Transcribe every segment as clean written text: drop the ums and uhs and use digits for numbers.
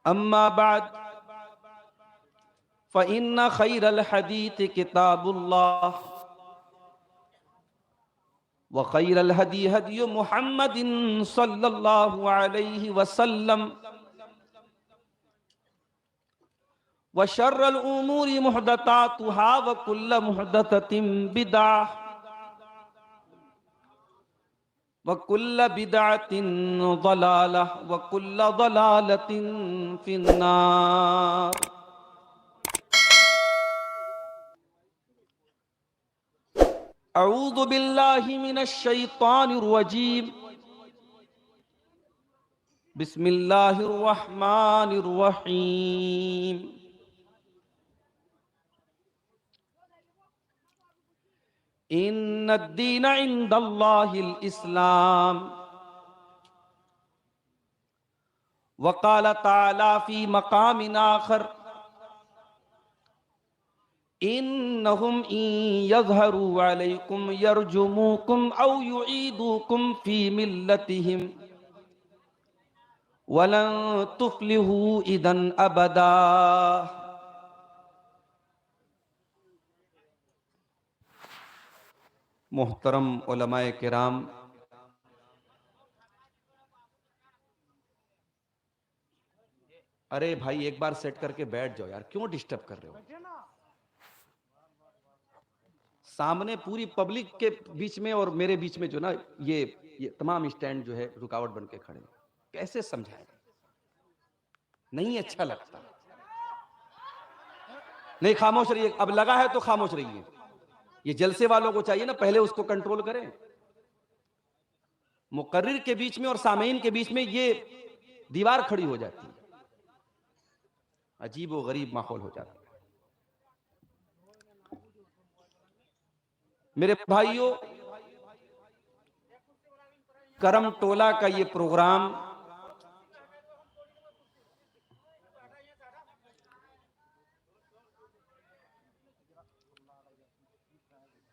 अम्मा बाद फ़इन्न खैरल हदीथ किताबुल्लाह व खैरल हदी हदी मुहम्मदिन सल्लल्लाहु अलैहि वसल्लम व शर्रल उमूरि मुहदतातुहा व कुल्ल मुहदततिन बिदअह व कुल्ल बिदअतिन ज़लालह व कुल्ल ज़लालतिन फिन्नार। अऊज़ु बिल्लाहि मिनश शैतानिर रजीम। बिस्मिल्लाहिर रहमानिर रहीम। इन्नद्दीन इंदल्लाहिल इस्लाम वक़ाल तआला फ़ी मक़ामिन आख़र इन्नहुम इन यज़हरू अलैकुम यरजुमूकुम औ युईदूकुम फ़ी मिल्लतिहिम वलन तुफ़्लिहू इदन अबदा। मोहतरम उलमाए किराम, अरे भाई एक बार सेट करके बैठ जाओ यार, क्यों डिस्टर्ब कर रहे हो? सामने पूरी पब्लिक के बीच में और मेरे बीच में जो ना ये तमाम स्टैंड जो है रुकावट बन के खड़े हैं। कैसे समझाएं? नहीं अच्छा लगता। नहीं, खामोश रहिए। अब लगा है तो खामोश रहिए। ये जलसे वालों को चाहिए ना, पहले उसको कंट्रोल करें। मुकर्रिर के बीच में और सामीन के बीच में ये दीवार खड़ी हो जाती है, अजीब व गरीब माहौल हो जाता है। मेरे भाइयों, करम टोला का ये प्रोग्राम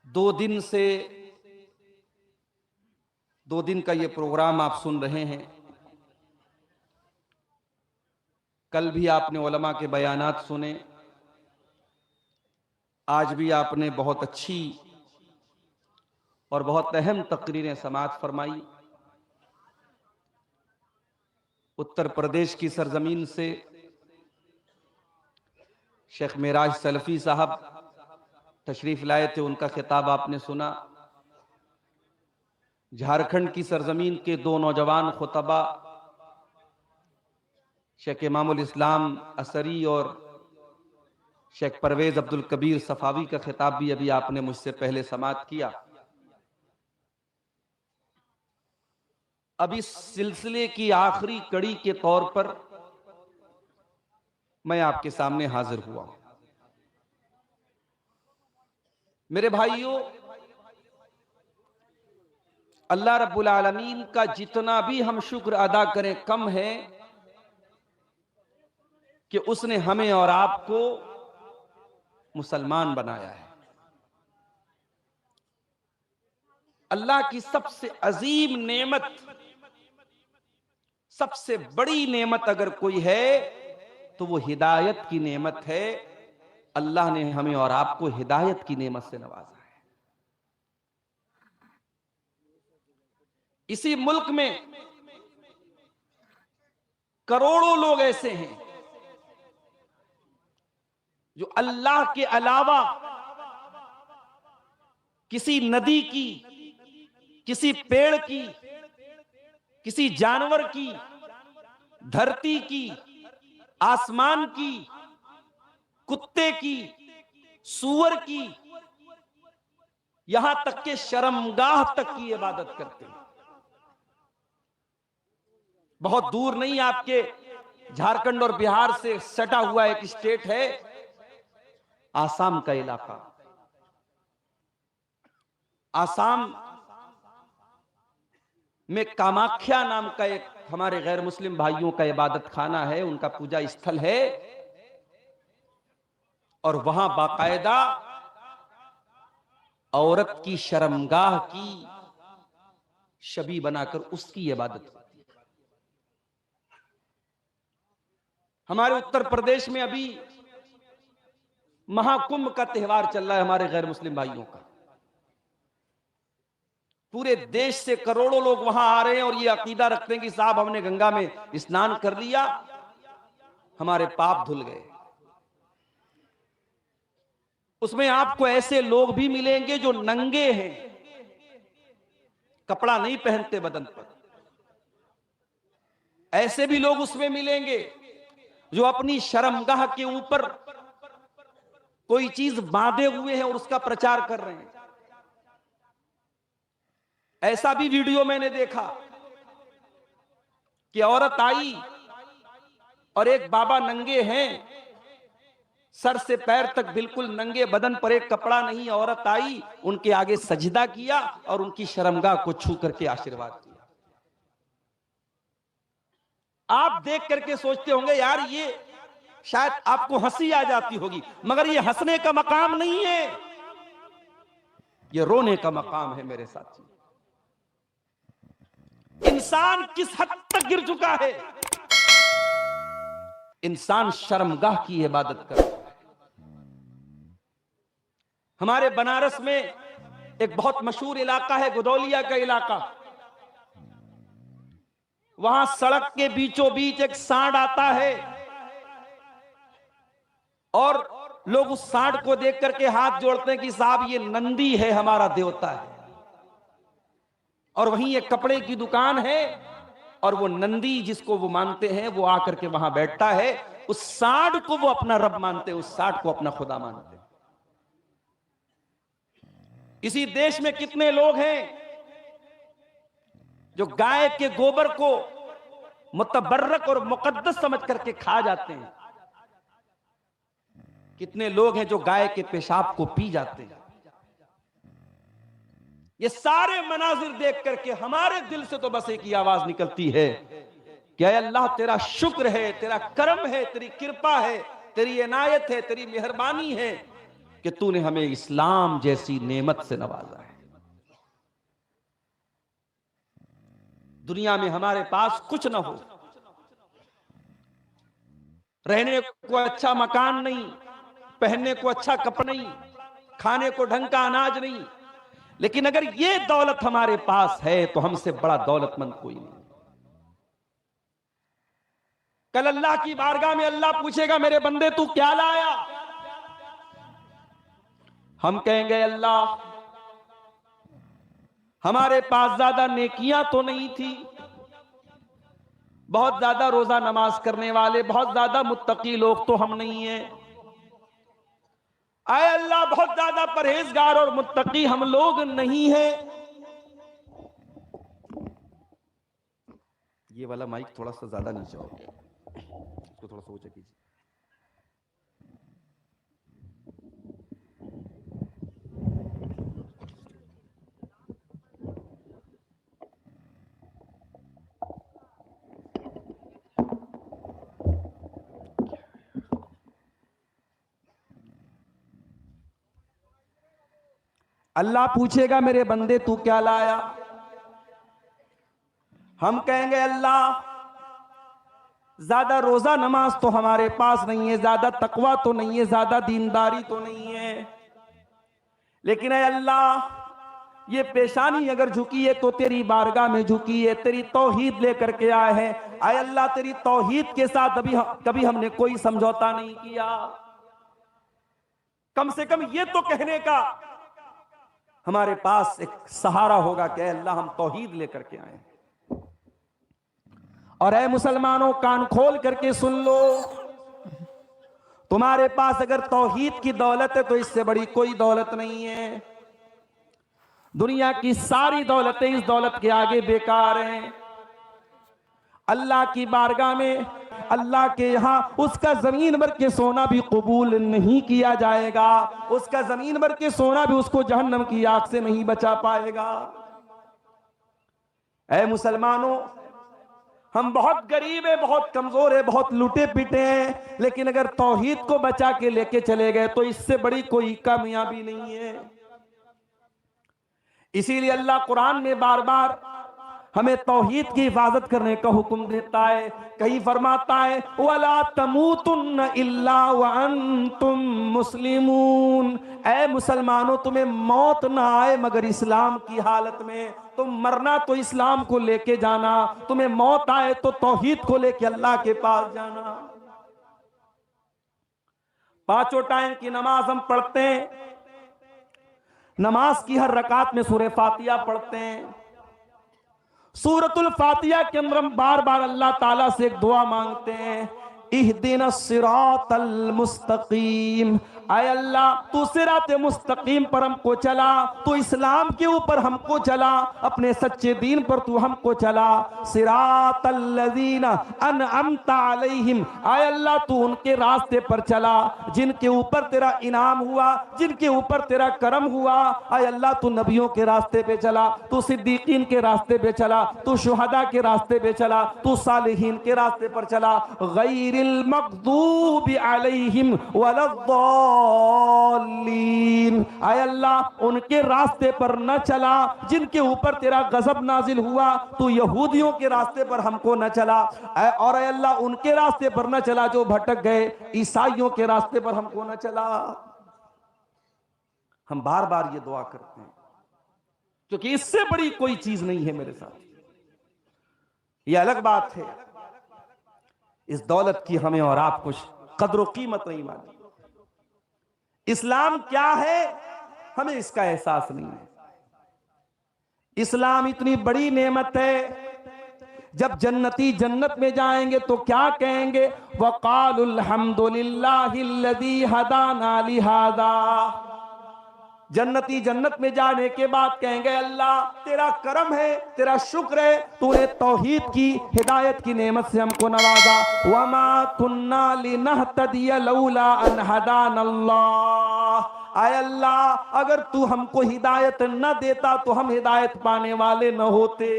दो दिन का ये प्रोग्राम आप सुन रहे हैं। कल भी आपने उलमा के बयानात सुने, आज भी आपने बहुत अच्छी और बहुत अहम तकरीरें समाअत फरमाई। उत्तर प्रदेश की सरजमीन से शेख मेराज सलफी साहब तशरीफ लाए थे, उनका खिताब आपने सुना। झारखंड की सरजमीन के दो नौजवान खुतबा शेख इमामुल इस्लाम असरी और शेख परवेज अब्दुल कबीर सफावी का खिताब भी अभी आपने मुझसे पहले समाअत किया। अब इस सिलसिले की आखिरी कड़ी के तौर पर मैं आपके सामने हाजिर हुआ। मेरे भाइयों, अल्लाह रब्बुल आलमीन का जितना भी हम शुक्र अदा करें कम है कि उसने हमें और आपको मुसलमान बनाया है। अल्लाह की सबसे अजीम नेमत, सबसे बड़ी नेमत अगर कोई है तो वो हिदायत की नेमत है। अल्लाह ने हमें और आपको हिदायत की नेमत से नवाजा है। इसी मुल्क में करोड़ों लोग ऐसे हैं जो अल्लाह के अलावा किसी नदी की, किसी पेड़ की, किसी जानवर की, धरती की, आसमान की, कुत्ते की, सूअर की, यहां तक के शर्मगाह तक की इबादत करते हैं। बहुत दूर नहीं, आपके झारखंड और बिहार से सटा हुआ एक स्टेट है, आसाम का इलाका। आसाम में कामाख्या नाम का एक हमारे गैर मुस्लिम भाइयों का इबादत खाना है, उनका पूजा स्थल है। और वहां बाकायदा औरत की शर्मगाह की शबी बनाकर उसकी इबादत होती है। हमारे उत्तर प्रदेश में अभी महाकुंभ का त्योहार चल रहा है हमारे गैर मुस्लिम भाइयों का। पूरे देश से करोड़ों लोग वहां आ रहे हैं और ये अकीदा रखते हैं कि साहब हमने गंगा में स्नान कर लिया, हमारे पाप धुल गए। उसमें आपको ऐसे लोग भी मिलेंगे जो नंगे हैं, कपड़ा नहीं पहनते बदन पर। ऐसे भी लोग उसमें मिलेंगे जो अपनी शर्मगाह के ऊपर कोई चीज बांधे हुए हैं और उसका प्रचार कर रहे हैं। ऐसा भी वीडियो मैंने देखा कि औरत आई और एक बाबा नंगे हैं, सर से पैर तक बिल्कुल नंगे, बदन पर एक कपड़ा नहीं। औरत आई, उनके आगे सजदा किया और उनकी शर्मगाह को छू करके आशीर्वाद किया। आप देख करके सोचते होंगे यार ये, शायद आपको हंसी आ जाती होगी, मगर ये हंसने का मकाम नहीं है, ये रोने का मकाम है मेरे साथी। इंसान किस हद तक गिर चुका है। इंसान शर्मगाह की इबादत करता है। हमारे बनारस में एक बहुत मशहूर इलाका है, गुदौलिया का इलाका। वहां सड़क के बीचों बीच एक सांड आता है और लोग उस सांड को देख करके हाथ जोड़ते हैं कि साहब ये नंदी है, हमारा देवता है। और वहीं एक कपड़े की दुकान है और वो नंदी जिसको वो मानते हैं वो आकर के वहां बैठता है। उस सांड को वो अपना रब मानते हैं, उस सांड को अपना खुदा मानते हैं। इसी देश में कितने लोग हैं जो गाय के गोबर को मुतबर्रक और मुकद्दस समझ करके खा जाते हैं। कितने लोग हैं जो गाय के पेशाब को पी जाते हैं। ये सारे मनाजिर देख करके हमारे दिल से तो बस एक ही आवाज निकलती है कि अल्लाह तेरा शुक्र है, तेरा करम है, तेरी कृपा है, तेरी इनायत है, तेरी मेहरबानी है कि तूने हमें इस्लाम जैसी नेमत से नवाजा है। दुनिया में हमारे पास कुछ ना हो, रहने को अच्छा मकान नहीं, पहनने को अच्छा कपड़ा नहीं, खाने को ढंग का अनाज नहीं, लेकिन अगर ये दौलत हमारे पास है तो हमसे बड़ा दौलतमंद कोई नहीं। कल अल्लाह की बारगाह में अल्लाह पूछेगा मेरे बंदे तू क्या लाया? हम कहेंगे अल्लाह हमारे पास ज्यादा नेकियां तो नहीं थी, बहुत ज्यादा रोजा नमाज करने वाले, बहुत ज्यादा मुत्तकी लोग तो हम नहीं है। आए अल्लाह बहुत ज्यादा परहेजगार और मुत्तकी हम लोग नहीं है। ये वाला माइक थोड़ा सा ज्यादा नीचे हो गया, इसको थोड़ा सा ऊंचा कीजिए। अल्लाह पूछेगा मेरे बंदे तू क्या लाया? हम कहेंगे अल्लाह ज्यादा रोजा नमाज तो हमारे पास नहीं है, ज्यादा तकवा तो नहीं है, ज्यादा दीनदारी तो नहीं है, लेकिन ऐ अल्लाह ये पेशानी अगर झुकी है तो तेरी बारगाह में झुकी है, तेरी तौहीद लेकर के आए हैं। ऐ अल्लाह तेरी तौहीद के साथ कभी हमने कोई समझौता नहीं किया। कम से कम ये तो कहने का हमारे पास एक सहारा होगा कि अल्लाह हम तौहीद लेकर के आए। और ऐ मुसलमानों कान खोल करके सुन लो, तुम्हारे पास अगर तौहीद की दौलत है तो इससे बड़ी कोई दौलत नहीं है। दुनिया की सारी दौलतें इस दौलत के आगे बेकार हैं। अल्लाह की बारगाह में, अल्लाह के यहां उसका जमीन भर के सोना भी कबूल नहीं किया जाएगा। उसका जमीन भर के सोना भी उसको जहन्नम की आग से नहीं बचा पाएगा। ऐ मुसलमानों हम बहुत गरीब है, बहुत कमजोर है, बहुत लुटे पिटे हैं, लेकिन अगर तौहीद को बचा के लेके चले गए तो इससे बड़ी कोई कामयाबी नहीं है। इसीलिए अल्लाह कुरान में बार बार हमें तौहीद की हिफाजत करने का हुक्म देता है। कहीं फरमाता है वला तमूतुन्न इल्ला व अंतुम मुस्लिमून, ऐ मुसलमानों तुम्हें मौत ना आए मगर इस्लाम की हालत में। तुम मरना तो इस्लाम को लेके जाना, तुम्हें मौत आए तो तौहीद को लेके अल्लाह के पास जाना। पांचों टाइम की नमाज हम पढ़ते हैं, नमाज की हर रकात में सूरह फातिहा पढ़ते हैं। सूरतुल फातिहा के अंदर हम बार बार अल्लाह ताला से एक दुआ मांगते हैं, इहदिनस सिरातल मुस्तकीम, आय अल्लाह तू सिरात मुस्तकीम पर हमको चला, तू इस्लाम के ऊपर हमको चला, अपने सच्चे दीन पर तू हमको चला। सिरातल लज़ीना अनअमता अलैहिम, आय अल्लाह तू उनके रास्ते पर चला जिनके ऊपर तेरा इनाम हुआ, जिनके ऊपर तेरा करम हुआ। आय अल्लाह तू नबियों के रास्ते पे चला, तू सिद्दीकीन के रास्ते पे चला, तू शुहदा के रास्ते पे चला, तू सालिहीन के रास्ते पर चला। गैरिल मग़दूबि अलैहिम वलद्दाल्लीन, आय अल्लाह उनके रास्ते पर न चला जिनके ऊपर तेरा गजब नाजिल हुआ, तू यहूदियों के रास्ते पर हमको न चला, और आय अल्लाह उनके रास्ते पर न चला जो भटक गए, ईसाइयों के रास्ते पर हमको न चला। हम बार बार ये दुआ करते हैं क्योंकि इससे बड़ी कोई चीज नहीं है मेरे साथ। ये अलग बात है, इस दौलत की हमें और आपको कद्र कीमत नहीं मालूम। इस्लाम क्या है हमें इसका एहसास नहीं है। इस्लाम इतनी बड़ी नेमत है, जब जन्नती जन्नत में जाएंगे तो क्या कहेंगे, वक़ालुल हम्दुलिल्लाहिल्लज़ी हदाना लिहादा। जन्नती जन्नत में जाने के बाद कहेंगे अल्लाह तेरा करम है, तेरा शुक्र है, तूने तौहीद की हिदायत की नेमत से हमको नवाजा। वमा कुन्ना लिनहतदिया लौला अन हदानल्लाह, आय अल्लाह अगर तू हमको हिदायत न देता तो हम हिदायत पाने वाले न होते।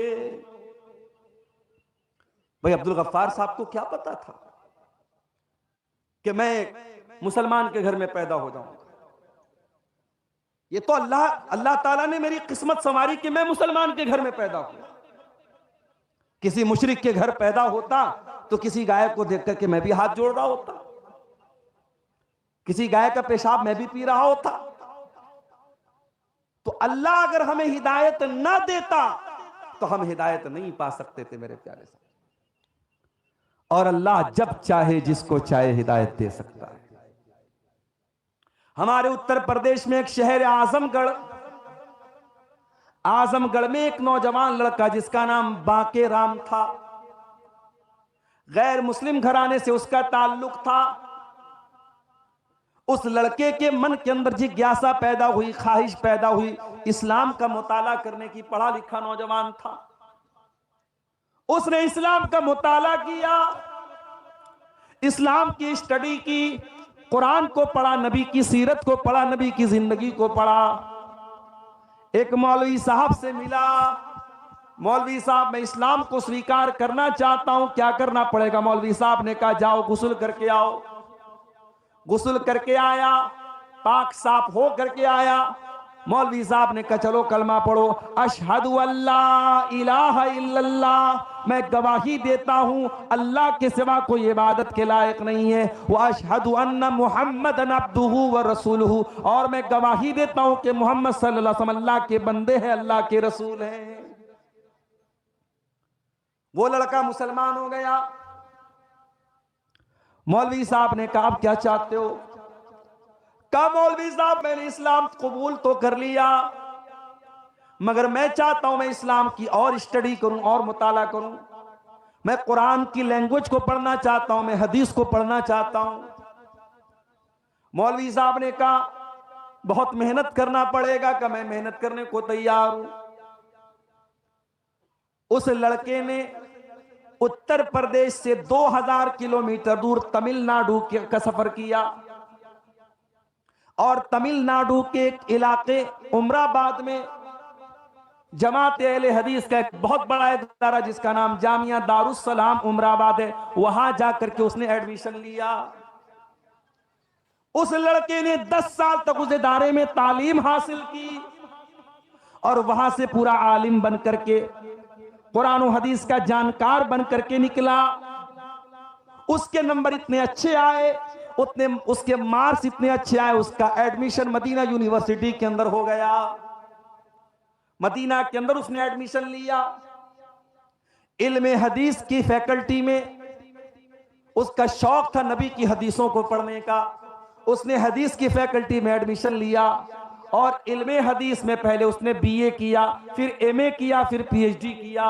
भाई अब्दुल गफ्फार साहब को क्या पता था कि मैं मुसलमान के घर में पैदा हो जाऊंगा। ये तो अल्लाह ताला ने मेरी किस्मत संवारी कि मैं मुसलमान के घर में पैदा हुआ। किसी मुशरिक के घर पैदा होता तो किसी गाय को देख करके मैं भी हाथ जोड़ रहा होता, किसी गाय का पेशाब मैं भी पी रहा होता। तो अल्लाह अगर हमें हिदायत ना देता तो हम हिदायत नहीं पा सकते थे मेरे प्यारे साहब। और अल्लाह जब चाहे जिसको चाहे हिदायत दे सकता है। हमारे उत्तर प्रदेश में एक शहर आजमगढ़, आजमगढ़ में एक नौजवान लड़का जिसका नाम बाके राम था, गैर मुस्लिम घराने से उसका ताल्लुक था। उस लड़के के मन के अंदर जिज्ञासा पैदा हुई, ख्वाहिश पैदा हुई, इस्लाम का मुताला करने की। पढ़ा लिखा नौजवान था, उसने इस्लाम का मुताला किया, इस्लाम की स्टडी की, कुरान को पढ़ा, नबी की सीरत को पढ़ा, नबी की जिंदगी को पढ़ा। एक मौलवी साहब से मिला, मौलवी साहब मैं इस्लाम को स्वीकार करना चाहता हूं, क्या करना पड़ेगा। मौलवी साहब ने कहा जाओ गुस्ल करके आओ। गुस्ल करके आया, पाक साफ हो करके आया। मौलवी साहब ने कहा चलो कलमा पढ़ो, अशहदु अल्ला इलाहा इल्लल्लाह, मैं गवाही देता हूं अल्लाह के सिवा कोई इबादत के लायक नहीं है, व अशहदु अन्ना मुहम्मदन अब्दुहु व रसूलुहु, और मैं गवाही देता हूं कि मोहम्मद सल्लल्लाहु अलैहि वसल्लम अल्लाह के बंदे हैं, अल्लाह के रसूल हैं। वो लड़का मुसलमान हो गया। मौलवी साहब ने कहा आप क्या चाहते हो। कहा मौलवी साहब मैंने इस्लाम कबूल तो कर लिया, मगर मैं चाहता हूं मैं इस्लाम की और स्टडी करूं और मुताला करूं। मैं कुरान की लैंग्वेज को पढ़ना चाहता हूं, मैं हदीस को पढ़ना चाहता हूं। मौलवी साहब ने कहा बहुत मेहनत करना पड़ेगा। कि मैं मेहनत करने को तैयार हूं। उस लड़के ने उत्तर प्रदेश से 2000 किलोमीटर दूर तमिलनाडु का सफर किया, और तमिलनाडु के एक इलाके उमराबाद में जमात अहले हदीस का एक बहुत बड़ा इदारा जिसका नाम जामिया दारुस्सलाम उमराबाद है, वहां जाकर के उसने एडमिशन लिया। उस लड़के ने 10 साल तक उस इदारे में तालीम हासिल की और वहां से पूरा आलिम बन करके कुरान और हदीस का जानकार बन करके निकला, उसके नंबर इतने अच्छे आए, उतने उसके मार्क्स इतने अच्छे आए, उसका एडमिशन मदीना यूनिवर्सिटी के अंदर हो गया। मदीना के अंदर उसने एडमिशन लिया। इल्म हदीस की फैकल्टी में उसका शौक था नबी की हदीसों को पढ़ने का। उसने हदीस की फैकल्टी में एडमिशन लिया और इल्म हदीस में पहले उसने बीए किया, फिर एमए किया, फिर पीएचडी किया।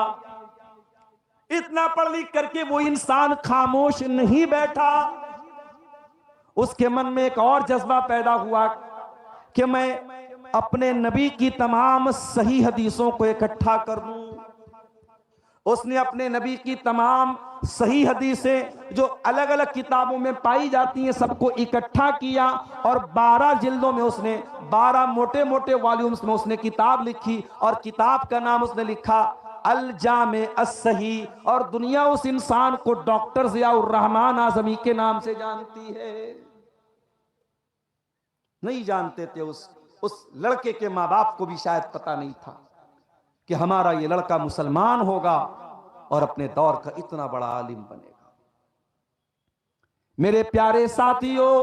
इतना पढ़ लिख करके वो इंसान खामोश नहीं बैठा। उसके मन में एक और जज्बा पैदा हुआ कि मैं अपने नबी की तमाम सही हदीसों को इकट्ठा कर दूं। उसने अपने नबी की तमाम सही हदीसें जो अलग अलग किताबों में पाई जाती हैं सबको इकट्ठा किया और 12 जिल्दों में उसने 12 मोटे मोटे वॉल्यूम्स में उसने किताब लिखी और किताब का नाम उसने लिखा अल जामे अस्सही। और दुनिया उस इंसान को डॉक्टर ज़ियाउर रहमान आज़मी के नाम से जानती है। नहीं जानते थे, उस लड़के के माँ बाप को भी शायद पता नहीं था कि हमारा ये लड़का मुसलमान होगा और अपने दौर का इतना बड़ा आलिम बनेगा। मेरे प्यारे साथियों,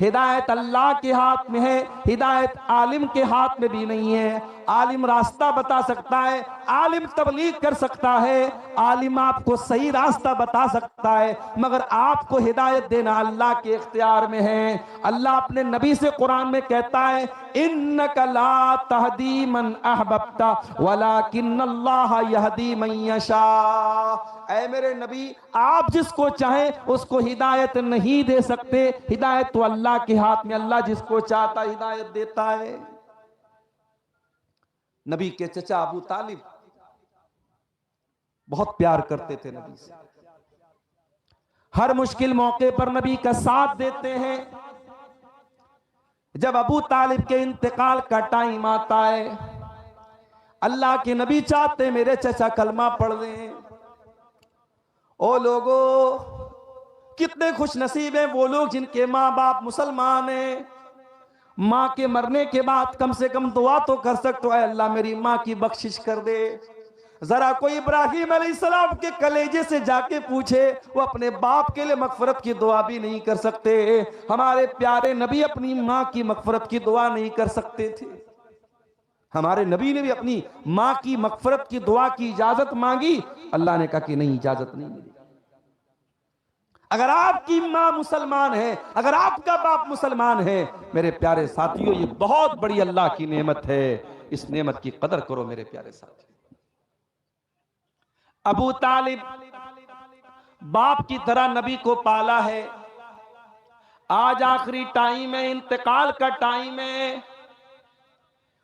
हिदायत अल्लाह के हाथ में है, हिदायत आलिम के हाथ में भी नहीं है। आलिम रास्ता बता सकता है, आलिम तबलीग कर सकता है, आलिम आपको सही रास्ता बता सकता है, मगर आपको हिदायत देना अल्लाह के इख्तियार में है। अल्लाह अपने नबी से कुरान में कहता है इन्नका ला तहदी मन अहबब्ता वलाकिन्नल्लाह यहदी मन यशा। ऐ मेरे नबी, आप जिसको चाहें उसको हिदायत नहीं दे सकते, हिदायत तो अल्लाह के हाथ में, अल्लाह जिसको चाहता हिदायत देता है। नबी के चचा अबू तालिब बहुत प्यार करते थे नबी से, हर मुश्किल मौके पर नबी का साथ देते हैं। जब अबू तालिब के इंतकाल का टाइम आता है, अल्लाह के नबी चाहते मेरे चचा कलमा पढ़ लें। ओ लोगो, कितने खुश नसीब हैं वो लोग जिनके माँ बाप मुसलमान हैं। माँ के मरने के बाद कम से कम दुआ तो कर सकते हो, अल्लाह मेरी माँ की बख्शिश कर दे। जरा कोई इब्राहिम अलैहिस्सलाम के कलेजे से जाके पूछे, वो अपने बाप के लिए मगफरत की दुआ भी नहीं कर सकते। हमारे प्यारे नबी अपनी माँ की मगफरत की दुआ नहीं कर सकते थे। हमारे नबी ने भी अपनी माँ की मगफरत की दुआ की इजाजत मांगी, अल्लाह ने कहा कि नहीं, इजाजत नहीं मिली। अगर आपकी माँ मुसलमान है, अगर आपका बाप मुसलमान है, मेरे प्यारे साथियों, ये बहुत बड़ी अल्लाह की नेमत है। इस नेमत की कदर करो मेरे प्यारे साथियों। अबू तालिब बाप की तरह नबी को पाला है। आज आखिरी टाइम है, इंतकाल का टाइम है।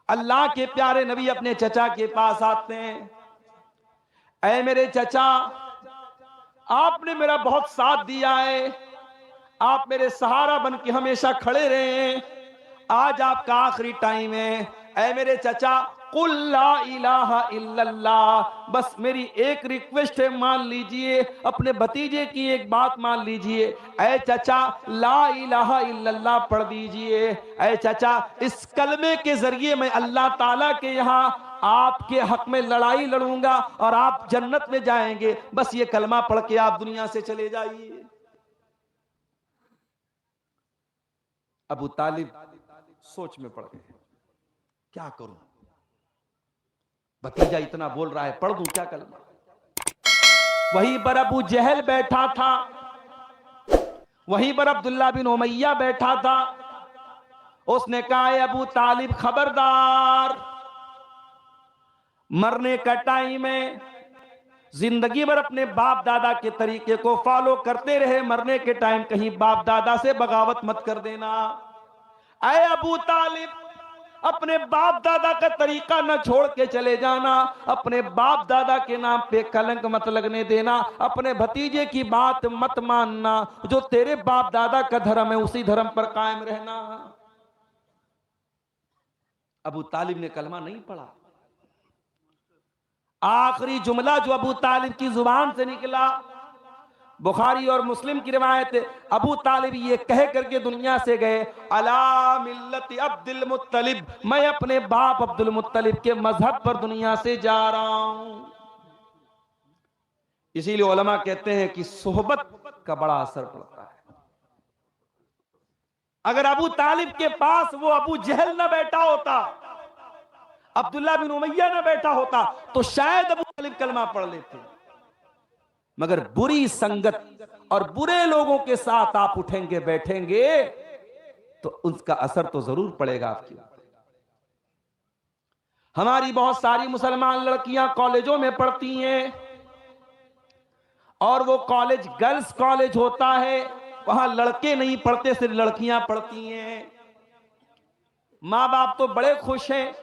अल्लाह के प्यारे नबी अपने चचा के पास आते हैं। ऐ मेरे चचा, आपने मेरा बहुत साथ दिया है, आप मेरे सहारा बन के हमेशा खड़े रहे हैं। आज आपका आखिरी टाइम है। ऐ मेरे चचा, कुल ला इलाहा इल्लल्लाह, बस मेरी एक रिक्वेस्ट है, मान लीजिए। अपने भतीजे की एक बात मान लीजिए। ऐ चचा, ला इलाहा इल्लल्लाह पढ़ दीजिए। ऐ चचा, इस कलमे के जरिए मैं अल्लाह ताला के यहाँ आपके हक में लड़ाई लड़ूंगा और आप जन्नत में जाएंगे। बस ये कलमा पढ़ के आप दुनिया से चले जाइए। अबू तालिब सोच में पड़ गए, क्या करूं, भतीजा इतना बोल रहा है, पढ़ दूं क्या कलमा। वहीं पर अबू जहल बैठा था, वहीं पर अब्दुल्ला बिन उमैया बैठा था। उसने कहा, अबू तालिब खबरदार, मरने का टाइम है, जिंदगी भर अपने बाप दादा के तरीके को फॉलो करते रहे, मरने के टाइम कहीं बाप दादा से बगावत मत कर देना। ऐ अबू तालिब, अपने बाप दादा का तरीका न छोड़ के चले जाना, अपने बाप दादा के नाम पे कलंक मत लगने देना, अपने भतीजे की बात मत मानना, जो तेरे बाप दादा का धर्म है उसी धर्म पर कायम रहना। अबू तालिब ने कलमा नहीं पढ़ा। आखिरी जुमला जो अबू तालिब की जुबान से निकला, बुखारी और मुस्लिम की रिवायत, अबू तालिब ये कह करके दुनिया से गए, अला मिल्लति अब्दुल मुत्तलिब, मैं अपने बाप अब्दुल मुत्तलिब के मजहब पर दुनिया से जा रहा हूं। इसीलिए उलमा कहते हैं कि सोहबत का बड़ा असर पड़ता है। अगर अबू तालिब के पास वो अबू जहल न बैठा होता, अब्दुल्ला बिन उमैया न बैठा होता, तो शायद अबू तालिब कलमा पढ़ लेते। मगर बुरी संगत और बुरे लोगों के साथ आप उठेंगे बैठेंगे तो उसका असर तो जरूर पड़ेगा आपके ऊपर। हमारी बहुत सारी मुसलमान लड़कियां कॉलेजों में पढ़ती हैं और वो कॉलेज गर्ल्स कॉलेज होता है, वहां लड़के नहीं पढ़ते, सिर्फ लड़कियां पढ़ती हैं। माँ बाप तो बड़े खुश हैं,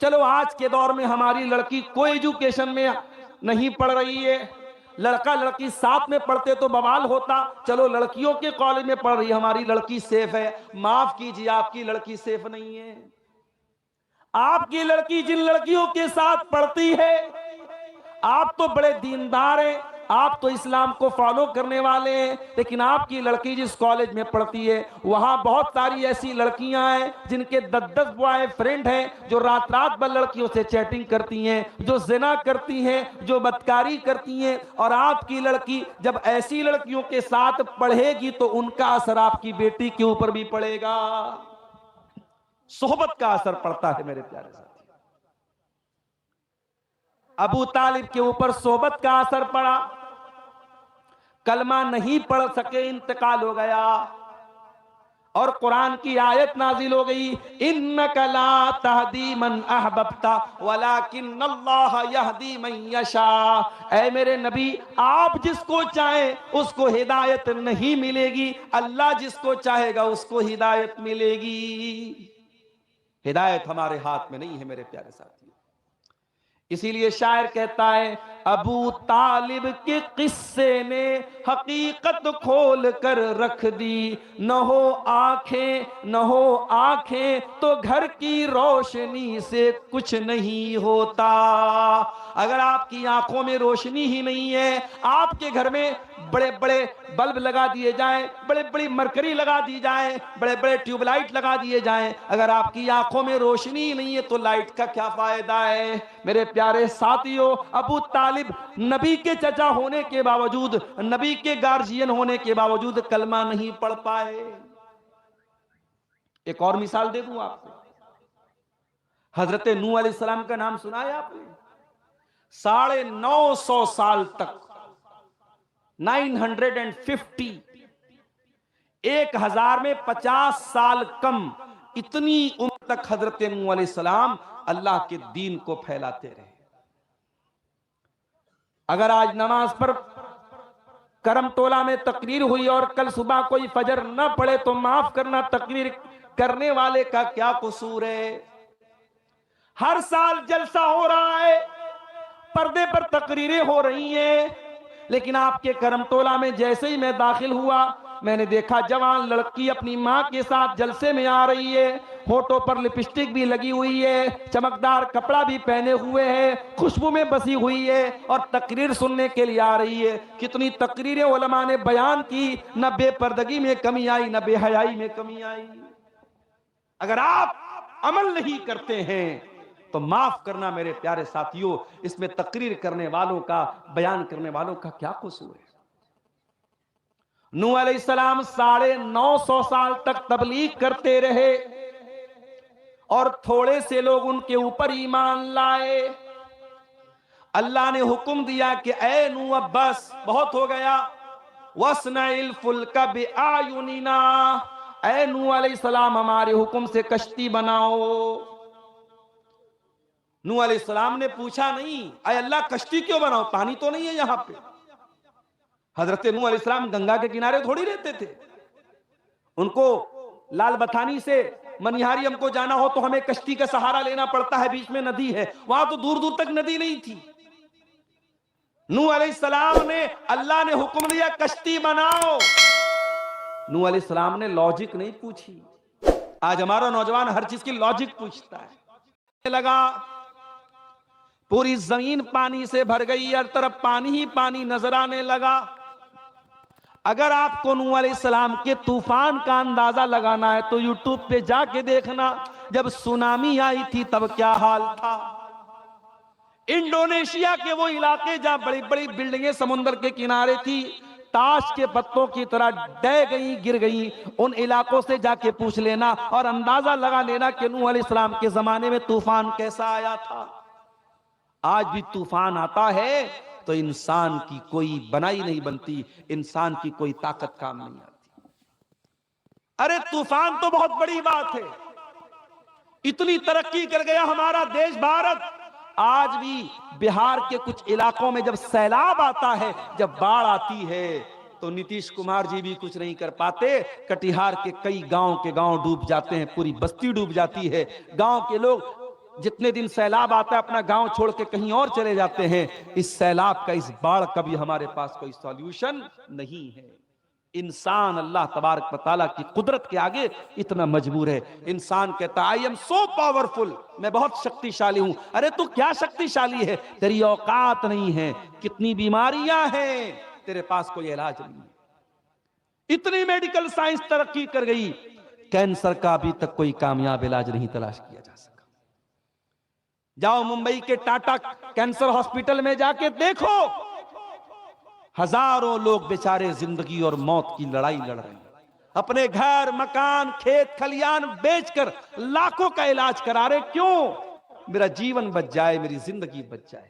चलो आज के दौर में हमारी लड़की कोई एजुकेशन में नहीं पढ़ रही है, लड़का लड़की साथ में पढ़ते तो बवाल होता, चलो लड़कियों के कॉलेज में पढ़ रही है, हमारी लड़की सेफ है। माफ कीजिए, आपकी लड़की सेफ नहीं है। आपकी लड़की जिन लड़कियों के साथ पढ़ती है, आप तो बड़े दीनदार हैं, आप तो इस्लाम को फॉलो करने वाले हैं, लेकिन आपकी लड़की जिस कॉलेज में पढ़ती है वहां बहुत सारी ऐसी लड़कियां हैं जिनके 10-10 बॉयफ्रेंड हैं, जो रात रात भर लड़कियों से चैटिंग करती हैं, जो जिना करती हैं, जो बदकारी करती हैं। और आपकी लड़की जब ऐसी लड़कियों के साथ पढ़ेगी तो उनका असर आपकी बेटी के ऊपर भी पड़ेगा। सोहबत का असर पड़ता है मेरे प्यारे साथी। अबू तालिब के ऊपर सोहबत का असर पड़ा, कलमा नहीं पढ़ सके, इंतकाल हो गया और कुरान की आयत नाजिल हो गई, इन्नका ला तहदी मन अहबब्ता वलाकिन्नल्लाह यहदी मन यशा। ऐ मेरे नबी, आप जिसको चाहें उसको हिदायत नहीं मिलेगी, अल्लाह जिसको चाहेगा उसको हिदायत मिलेगी। हिदायत हमारे हाथ में नहीं है मेरे प्यारे साथियों। इसीलिए शायर कहता है, अबू तालिब के किस्से ने हकीकत खोल कर रख दी, न हो आंखें तो घर की रोशनी से कुछ नहीं होता। अगर आपकी आंखों में रोशनी ही नहीं है, आपके घर में बड़े बड़े बल्ब लगा दिए जाएं, बड़े बड़ी मरकरी लगा दी जाए, बड़े बड़े ट्यूबलाइट लगा दिए जाएं, अगर आपकी आंखों में रोशनी ही नहीं है तो लाइट का क्या फायदा है। मेरे प्यारे साथियों, अबू तालिब नबी के चचा होने के बावजूद, नबी के गार्जियन होने के बावजूद कलमा नहीं पढ़ पाए। एक और मिसाल दे दूं आपको, हजरत नूह अलैहिस्सलाम का नाम सुना है आपने? 950 साल तक, 950, 1000 में 50 साल कम, इतनी उम्र तक हजरत नूह अलैहिस्सलाम अल्लाह के दीन को फैलाते रहे। अगर आज नमाज पर करम टोला में तकरीर हुई और कल सुबह कोई फजर न पड़े तो माफ करना, तकरीर करने वाले का क्या कसूर है। हर साल जलसा हो रहा है, पर्दे पर तकरीरें हो रही हैं, लेकिन आपके करम टोला में जैसे ही मैं दाखिल हुआ, मैंने देखा जवान लड़की अपनी माँ के साथ जलसे में आ रही है, होठों पर लिपस्टिक भी लगी हुई है, चमकदार कपड़ा भी पहने हुए है, खुशबू में बसी हुई है और तकरीर सुनने के लिए आ रही है। कितनी तकरीरें उलमा ने बयान की, न बेपर्दगी में कमी आई, न बेहयाई में कमी आई। अगर आप अमल नहीं करते हैं तो माफ करना मेरे प्यारे साथियों, इसमें तकरीर करने वालों का, बयान करने वालों का क्या कसूर है। नूह अलैहिस्सलाम 950 साल तक तबलीग करते रहे और थोड़े से लोग उनके ऊपर ईमान लाए। अल्लाह ने हुक्म दिया कि ऐ नूह, अब बस बहुत हो गया, वस्नाइल फुल्का बिआयुनिना, ऐ नूह अलैहिस्सलाम हमारे हुक्म से कश्ती बनाओ। नूह अलैहिस्सलाम ने पूछा नहीं, ऐ अल्लाह कश्ती क्यों बनाओ, पानी तो नहीं है यहां पे। हजरत नूह अलैहिस्सलाम गंगा के किनारे थोड़ी रहते थे, उनको लाल बथानी से मनिहारी हमको जाना हो तो हमें कश्ती का सहारा लेना पड़ता है, बीच में नदी है, वहां तो दूर दूर तक नदी नहीं थी। नूह अलैहिस्सलाम ने, अल्लाह ने हुक्म दिया कश्ती बनाओ, नूह अलैहिस्सलाम ने लॉजिक नहीं पूछी। आज हमारा नौजवान हर चीज की लॉजिक पूछता है। लगा पूरी जमीन पानी से भर गई, हर तरफ पानी ही पानी नजर आने लगा। अगर आपको नूह अलैहिस्सलाम के तूफान का अंदाजा लगाना है तो यूट्यूब पे जाके देखना, जब सुनामी आई थी तब क्या हाल था। इंडोनेशिया के वो इलाके जहां बड़ी बड़ी बिल्डिंगें समुद्र के किनारे थी, ताश के पत्तों की तरह डह गई, गिर गई, उन इलाकों से जाके पूछ लेना और अंदाजा लगा लेना कि नूह अलैहिस्सलाम के जमाने में तूफान कैसा आया था। आज भी तूफान आता है तो इंसान की कोई बनाई नहीं बनती, इंसान की कोई ताकत काम नहीं आती। अरे तूफान तो बहुत बड़ी बात है, इतनी तरक्की कर गया हमारा देश भारत। आज भी बिहार के कुछ इलाकों में जब सैलाब आता है, जब बाढ़ आती है, तो नीतीश कुमार जी भी कुछ नहीं कर पाते। कटिहार के कई गांव के गांव डूब जाते हैं, पूरी बस्ती डूब जाती है। गांव के लोग जितने दिन सैलाब आता है अपना गांव छोड़ के कहीं और चले जाते हैं। इस सैलाब का, इस बाढ़ का भी हमारे पास कोई सॉल्यूशन नहीं है। इंसान अल्लाह तबारक व तआला की कुदरत के आगे इतना मजबूर है। इंसान कहता है आई एम सो पावरफुल, मैं बहुत शक्तिशाली हूं। अरे तू क्या शक्तिशाली है, तेरी औकात नहीं है। कितनी बीमारियां हैं, तेरे पास कोई इलाज नहीं है। इतनी मेडिकल साइंस तरक्की कर गई, कैंसर का अभी तक कोई कामयाब इलाज नहीं तलाश किया जा सका। जाओ मुंबई के टाटा कैंसर हॉस्पिटल में जाके देखो, हजारों लोग बेचारे जिंदगी और मौत की लड़ाई लड़ रहे हैं। अपने घर मकान खेत खलियान बेचकर लाखों का इलाज करा रहे। क्यों? मेरा जीवन बच जाए, मेरी जिंदगी बच जाए।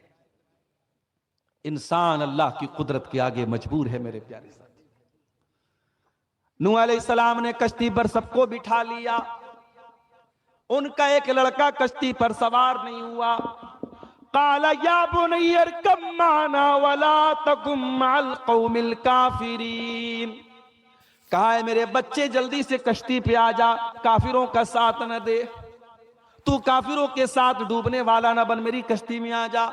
इंसान अल्लाह की कुदरत के आगे मजबूर है मेरे प्यारे साथी। नूह अलैहिस्सलाम ने कश्ती पर सबको बिठा लिया, उनका एक लड़का कश्ती पर सवार नहीं हुआ। काला या बुनय्या इरकब माना वला तकुम मअल कौमिल काफिरीन। कहा है मेरे बच्चे जल्दी से कश्ती पे आ जा, काफिरों का साथ न दे, तू काफिरों के साथ डूबने वाला न बन, मेरी कश्ती में आ जा।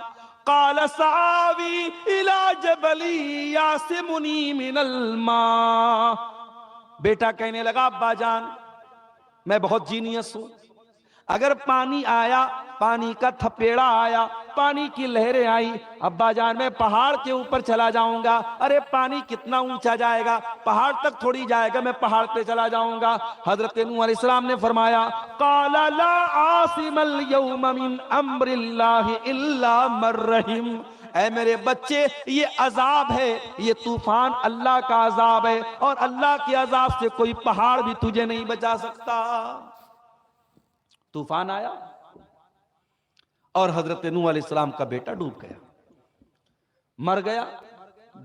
काला सावी इला जबली यासिमुनी मिनल मा। बेटा कहने लगा अब्बा जान मैं बहुत जीनियस हूं, अगर पानी आया, पानी का थपेड़ा आया, पानी की लहरें आई, अब्बा जान मैं पहाड़ के ऊपर चला जाऊंगा। अरे पानी कितना ऊंचा जाएगा, पहाड़ तक थोड़ी जाएगा, मैं पहाड़ पे चला जाऊंगा। हजरत नूह अलैहिस्सलाम ने फरमाया काला ला आसिमल यौम मिन अम्रिल्लाहि इल्ला मर रहीम। ऐ मेरे बच्चे ये अजाब है, ये तूफान अल्लाह का अजाब है, और अल्लाह के अजाब से कोई पहाड़ भी तुझे नहीं बचा सकता। तूफान आया और हजरत नूह अलैहिस्सलाम का बेटा डूब गया, मर गया,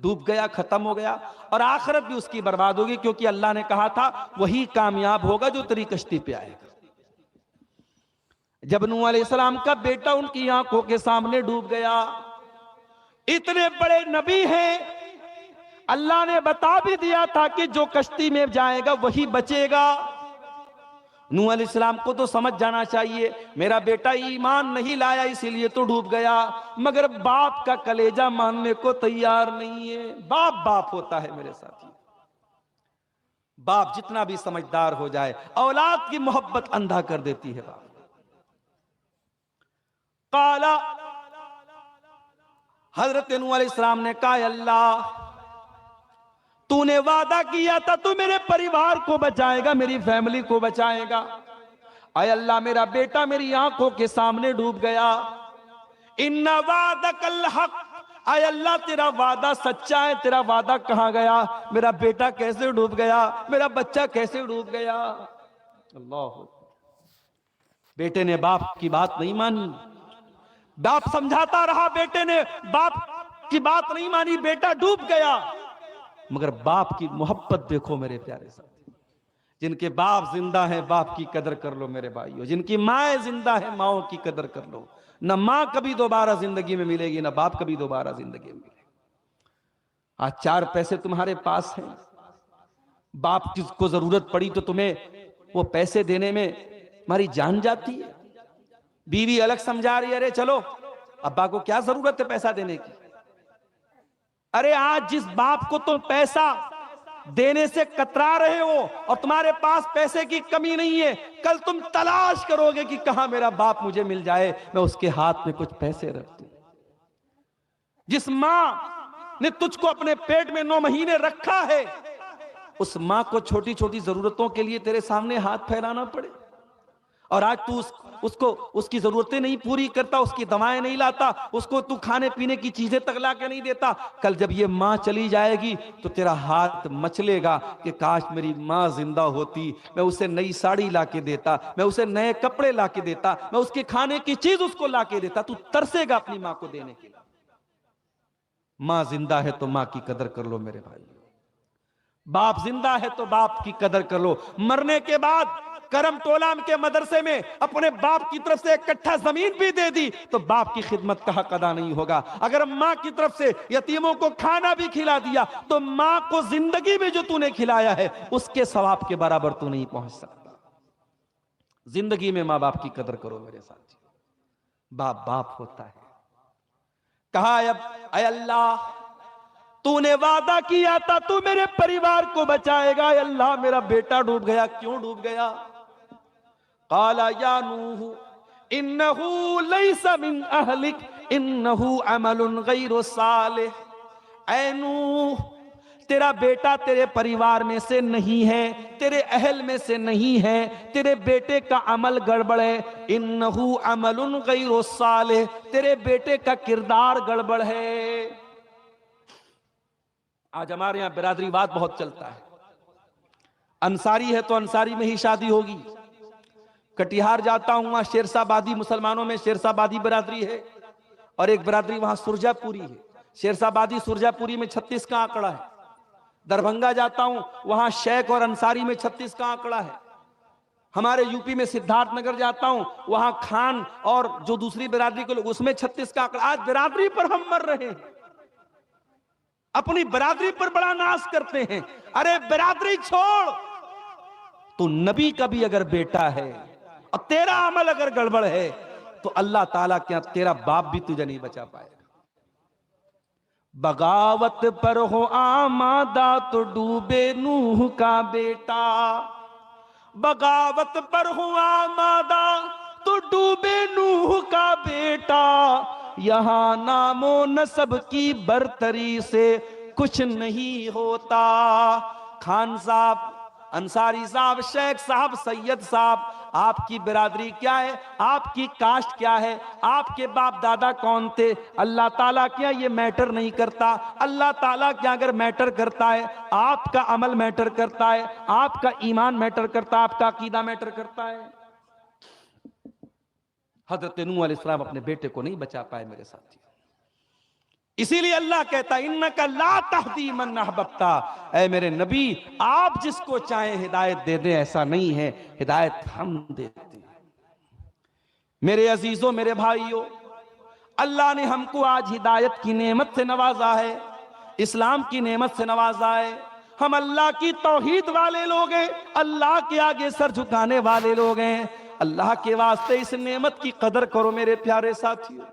डूब गया, खत्म हो गया, और आखिरत भी उसकी बर्बाद होगी, क्योंकि अल्लाह ने कहा था वही कामयाब होगा जो तेरी कश्ती पे आएगा। जब नूह अलैहिस्सलाम का बेटा उनकी आंखों के सामने डूब गया, इतने बड़े नबी हैं, अल्लाह ने बता भी दिया था कि जो कश्ती में जाएगा वही बचेगा। नूह अलैहिस्सलाम को तो समझ जाना चाहिए मेरा बेटा ईमान नहीं लाया इसीलिए तो डूब गया, मगर बाप का कलेजा मानने को तैयार नहीं है। बाप बाप होता है मेरे साथी। बाप जितना भी समझदार हो जाए, औलाद की मोहब्बत अंधा कर देती है। बाप काला, हजरत नूह अलैहिस्सलाम ने कहा अल्लाह तूने वादा किया था तू मेरे परिवार को बचाएगा, मेरी फैमिली को बचाएगा। आय अल्लाह मेरा बेटा मेरी आंखों के सामने डूब गया। इन्ना वादकल हक, आय अल्लाह तेरा वादा सच्चा है, तेरा वादा कहां गया? मेरा बेटा कैसे डूब गया, मेरा बच्चा कैसे डूब गया? अल्लाह, बेटे ने बाप की बात नहीं मानी, बाप समझाता रहा, बेटे ने बाप की बात नहीं मानी, बेटा डूब गया। मगर बाप की मोहब्बत देखो मेरे प्यारे साथी। जिनके बाप जिंदा है बाप की कदर कर लो मेरे भाइयों, जिनकी माँ जिंदा है माओ की कदर कर लो। न माँ कभी दोबारा जिंदगी में मिलेगी, न बाप कभी दोबारा जिंदगी में मिलेगा। आज 4 पैसे तुम्हारे पास हैं, बाप को जरूरत पड़ी तो तुम्हें वो पैसे देने में हमारी जान जाती है। बीवी अलग समझा रही है, अरे चलो अब्बा को क्या जरूरत है पैसा देने की। अरे आज जिस बाप को तुम पैसा देने से कतरा रहे हो और तुम्हारे पास पैसे की कमी नहीं है, कल तुम तलाश करोगे कि कहां मेरा बाप मुझे मिल जाए, मैं उसके हाथ में कुछ पैसे रख दूं। जिस मां ने तुझको अपने पेट में 9 महीने रखा है, उस मां को छोटी छोटी जरूरतों के लिए तेरे सामने हाथ फैलाना पड़े। और आज तू उसको उसकी जरूरतें नहीं पूरी करता, उसकी दवाएं नहीं लाता, उसको तू खाने पीने की चीजें तक ला के नहीं देता। कल जब ये माँ चली जाएगी तो तेरा हाथ मचलेगा कि काश मेरी माँ जिंदा होती, मैं उसे नई साड़ी ला के देता, मैं उसे नए कपड़े ला के देता, मैं उसके खाने की चीज उसको ला के देता। तू तरसेगा अपनी माँ को देने के लिए। माँ जिंदा है तो माँ की कदर कर लो मेरे भाई, बाप जिंदा है तो बाप की कदर कर लो। मरने के बाद करम टोला के मदरसे में अपने बाप की तरफ से एक कट्ठा जमीन भी दे दी तो बाप की खिदमत का हक अदा नहीं होगा। अगर मां की तरफ से यतीमों को खाना भी खिला दिया तो मां को जिंदगी में जो तूने खिलाया है उसके सवाब के बराबर तू नहीं पहुंच सकता। जिंदगी में मां बाप की कदर करो मेरे साथी। बाप बाप होता है। कहा अब अय अल्लाह तूने वादा किया था तू मेरे परिवार को बचाएगा। अल्लाह मेरा बेटा डूब गया, क्यों डूब गया? काला या नूह इन्नहु लैसा मिन अहलिक इन्नहु अमलुन गैरु सालिह। ऐ नूह तेरा बेटा तेरे परिवार में से नहीं है, तेरे अहल में से नहीं है, तेरे बेटे का अमल गड़बड़ है। इन्नहु अमलुन गैरु सालिह, तेरे बेटे का किरदार गड़बड़ है। आज हमारे यहां बिरादरीवाद बहुत चलता है। अंसारी है तो अंसारी में ही शादी होगी। कटिहार जाता हूं, वहां शेरशाबादी, मुसलमानों में शेरशाबादी बिरादरी है और एक बिरादरी वहां सुरजापुरी है। शेरशाबादी सुरजापुरी में 36 का आंकड़ा है। दरभंगा जाता हूं, वहां शेख और अंसारी में 36 का आंकड़ा है। हमारे यूपी में सिद्धार्थनगर जाता हूं, वहां खान और जो दूसरी बिरादरी के लोग उसमें 36 का आंकड़ा। आज बिरादरी पर हम मर रहे हैं, अपनी बिरादरी पर बड़ा नाश करते हैं। अरे बिरादरी छोड़, तू नबी का भी अगर बेटा है और तेरा अमल अगर गड़बड़ है तो अल्लाह ताला क्या तेरा बाप भी तुझे नहीं बचा पाएगा। बगावत पर हो आमादा तो डूबे नूह का बेटा। बगावत पर हो आमादा तो डूबे नूह का बेटा। यहां नामो नसब की बरतरी से कुछ नहीं होता। खान साहब, अंसारी साहब, शेख साहब, सैयद साहब, आपकी बिरादरी क्या है, आपकी कास्ट क्या है, आपके बाप दादा कौन थे, अल्लाह ताला क्या ये मैटर नहीं करता। अल्लाह ताला क्या अगर मैटर करता है, आपका अमल मैटर करता है, आपका ईमान मैटर करता है, आपका अकीदा मैटर करता है। हजरत नूह अलैहिस्सलाम अपने बेटे को नहीं बचा पाए मेरे साथी। इसीलिए अल्लाह कहता इन्नका ला तहदी मन अहबब्ता, ऐ मेरे नबी आप जिसको चाहे हिदायत दे दें, ऐसा नहीं है, हिदायत हम देते हैं। मेरे अजीजों, मेरे भाइयों, अल्लाह ने हमको आज हिदायत की नेमत से नवाजा है, इस्लाम की नेमत से नवाजा है। हम अल्लाह की तौहीद वाले लोग हैं, अल्लाह के आगे सर झुकाने वाले लोग हैं। अल्लाह के वास्ते इस नेमत की कदर करो मेरे प्यारे साथियों।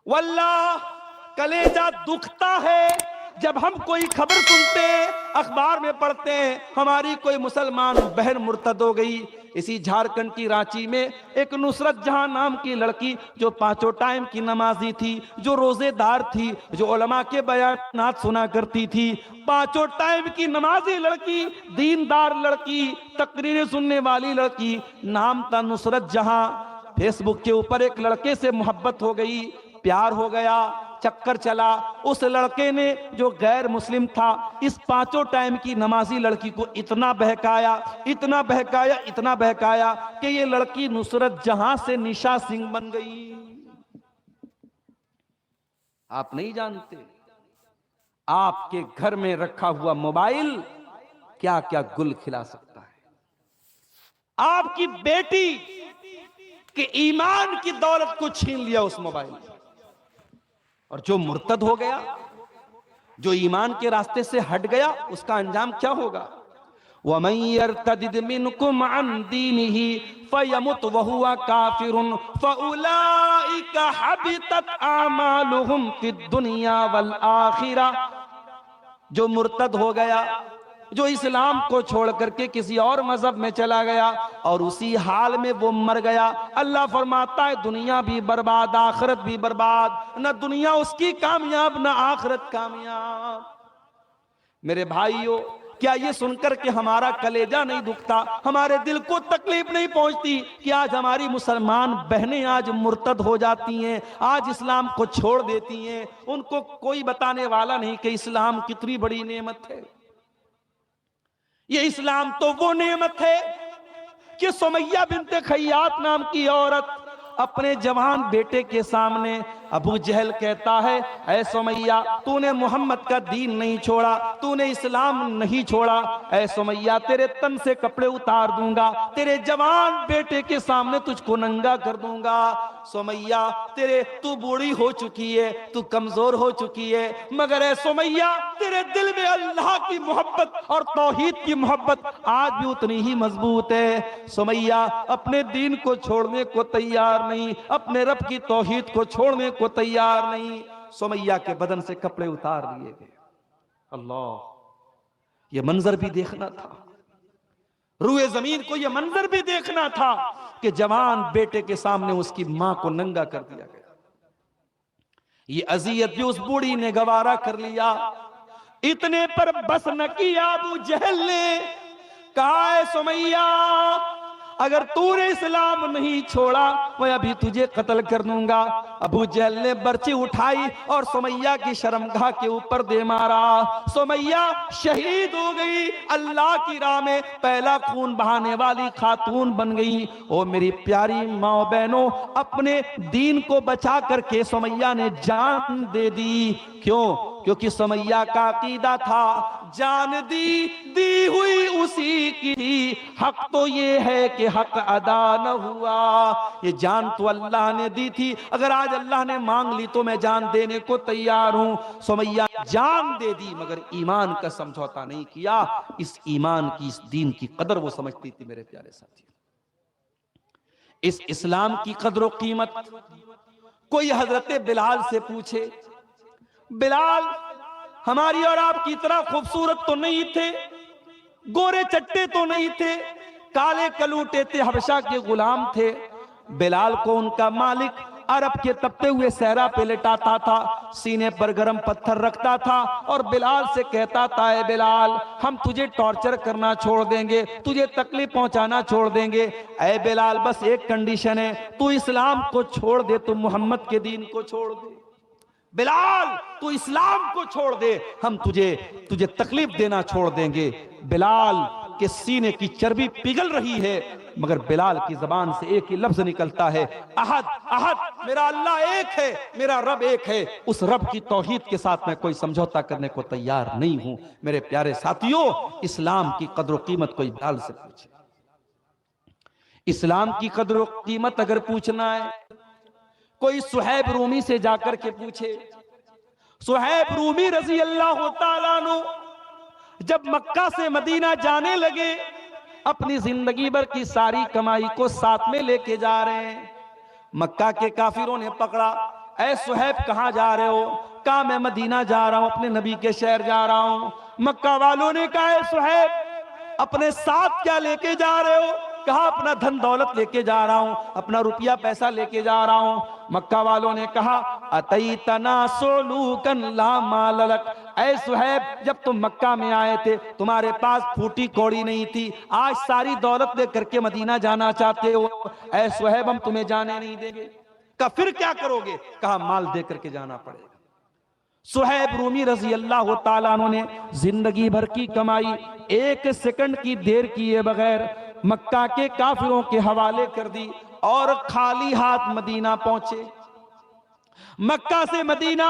वल्लाह कलेजा दुखता है जब हम कोई खबर सुनते हैं, अखबार में पढ़ते हैं हमारी कोई मुसलमान बहन मुर्तद हो गई। इसी झारखंड की रांची में एक नुसरत जहां नाम की लड़की जो 5 टाइम की नमाजी थी, जो रोजेदार थी, जो उलमा के बयानात सुना करती थी, 5 टाइम की नमाजी लड़की, दीनदार लड़की, तकरीरें सुनने वाली लड़की, नाम था नुसरत जहां। फेसबुक के ऊपर एक लड़के से मोहब्बत हो गई, प्यार हो गया, चक्कर चला। उस लड़के ने जो गैर मुस्लिम था, इस 5 टाइम की नमाजी लड़की को इतना बहकाया, इतना बहकाया, इतना बहकाया कि ये लड़की नुसरत जहां से निशा सिंह बन गई। आप नहीं जानते आपके घर में रखा हुआ मोबाइल क्या क्या गुल खिला सकता है। आपकी बेटी के ईमान की दौलत को छीन लिया उस मोबाइल ने। और जो मुर्तद हो गया, जो ईमान के रास्ते से हट गया, उसका अंजाम क्या होगा? वमन यर्तदिद मिनकुम अन दीनिही फयमुत वहुवा काफिरुन फउलाइका हबितत आमालुहुम फिद दुनिया वल आखिरा। जो मुर्तद हो गया, जो इस्लाम को छोड़ करके किसी और मजहब में चला गया और उसी हाल में वो मर गया, अल्लाह फरमाता है दुनिया भी बर्बाद, आखिरत भी बर्बाद। न दुनिया उसकी कामयाब, न आखिरत कामयाब। मेरे भाइयों, क्या ये सुनकर के हमारा कलेजा नहीं दुखता, हमारे दिल को तकलीफ नहीं पहुंचती कि आज हमारी मुसलमान बहनें आज मुर्तद हो जाती हैं, आज इस्लाम को छोड़ देती हैं, उनको कोई बताने वाला नहीं कि इस्लाम कितनी बड़ी नेमत है। ये इस्लाम तो वो नेमत है कि सुमैया बिन्ते खैयात नाम की औरत अपने जवान बेटे के सामने अबू जहल कहता है, ऐ सुमैया तूने मोहम्मद का दीन नहीं छोड़ा, तूने इस्लाम नहीं छोड़ा, ऐ सुमैया तेरे तन से कपड़े उतार दूंगा, तेरे जवान बेटे के सामने तुझको नंगा कर दूंगा। सुमैया तू बूढ़ी हो चुकी है, तू कमजोर हो चुकी है, मगर ऐ सुमैया तेरे दिल में अल्लाह की मोहब्बत और तौहीद की मोहब्बत आज भी उतनी ही मजबूत है। सुमैया अपने दीन को छोड़ने को तैयार नहीं, अपने रब की तौहीद को छोड़ने को तैयार नहीं। सुमैया के बदन से कपड़े उतार लिए गए। अल्लाह, यह मंजर भी देखना था, रूए जमीन को यह मंजर भी देखना था कि जवान बेटे के सामने उसकी मां को नंगा कर दिया गया। ये अजियत भी उस बूढ़ी ने गवारा कर लिया। इतने पर बस न किया अबू जहल ने कहा, सुमैया अगर तूने इस्लाम नहीं छोड़ा मैं अभी तुझे कत्ल कर दूंगा। अबू जहल ने बर्ची उठाई और सुमैया की शर्मगाह के ऊपर दे मारा। सुमैया शहीद हो गई, अल्लाह की राह में पहला खून बहाने वाली खातून बन गई। ओ मेरी प्यारी माँ बहनों, अपने दीन को बचा करके सुमैया ने जान दे दी। क्यों? क्योंकि सुमैया का अकीदा था जान दी हुई उसी की, हक तो ये है कि हक अदा न हुआ। ये जान तो अल्लाह ने दी थी, अगर आज अल्लाह ने मांग ली तो मैं जान देने को तैयार हूं। सुमैया जान दे दी मगर ईमान का समझौता नहीं किया। इस ईमान की, इस दीन की कदर वो समझती थी मेरे प्यारे साथी। इस इस्लाम की कदर व कीमत कोई हजरत बिलाल से पूछे, बिलाल हमारी और आपकी तरह खूबसूरत तो नहीं थे, गोरे चट्टे तो नहीं थे, काले कलूटे थे, हबशा के गुलाम थे। बिलाल को उनका मालिक अरब के तपते हुए सहरा पे लेटाता था, सीने पर गरम पत्थर रखता था और बिलाल से कहता था, ए बिलाल हम तुझे टॉर्चर करना छोड़ देंगे, तुझे तकलीफ पहुंचाना छोड़ देंगे। ए बिलाल बस एक कंडीशन है, तू इस्लाम को छोड़ दे, तू मोहम्मद के दीन को छोड़ दे। बिलाल तू इस्लाम को छोड़ दे, हम तुझे तकलीफ देना छोड़ देंगे। बिलाल के सीने की चर्बी पिघल रही है मगर बिलाल की जबान से एक ही लफ्ज निकलता है, अहद अहद, मेरा अल्लाह एक है, मेरा रब एक है। उस रब की तौहीद के साथ मैं कोई समझौता करने को तैयार नहीं हूं। मेरे प्यारे साथियों, इस्लाम की कदर कीमत कोई बिलाल से पूछे। इस्लाम की कदर कीमत अगर पूछना है, कोई सुहैब रूमी से जाकर के पूछे। सुहैब रूमी रजी अल्लाह तआला अन्हु जब मक्का से मदीना जाने लगे, अपनी जिंदगी भर की सारी कमाई को साथ में लेके जा रहे हैं। मक्का के काफिरों ने पकड़ा, ऐ सुहैब कहां जा रहे हो? कहा मैं मदीना जा रहा हूं, अपने नबी के शहर जा रहा हूं। मक्का वालों ने कहा, ऐ सुहैब अपने साथ क्या लेके जा रहे हो? कहा अपना धन दौलत लेके जा रहा हूं, अपना रुपया पैसा लेके जा रहा हूं। मक्का वालों ने कहा, अतईतना सोलूकन ला माल लक, ऐ सुहैब जब तुम मक्का में आए थे तुम्हारे पास फूटी कौड़ी नहीं थी, आज सारी दौलत लेकर के मदीना जाना चाहते हो, ऐ सुहैब हम तुम्हें जाने नहीं देंगे। कहा फिर क्या करोगे? कहा माल दे करके जाना पड़ेगा। सुहैब रूमी रजी अल्लाह तआला अन्हु ने जिंदगी भर की कमाई एक सेकंड की देर किए बगैर मक्का के काफिरों के हवाले कर दी और खाली हाथ मदीना पहुंचे। मक्का से मदीना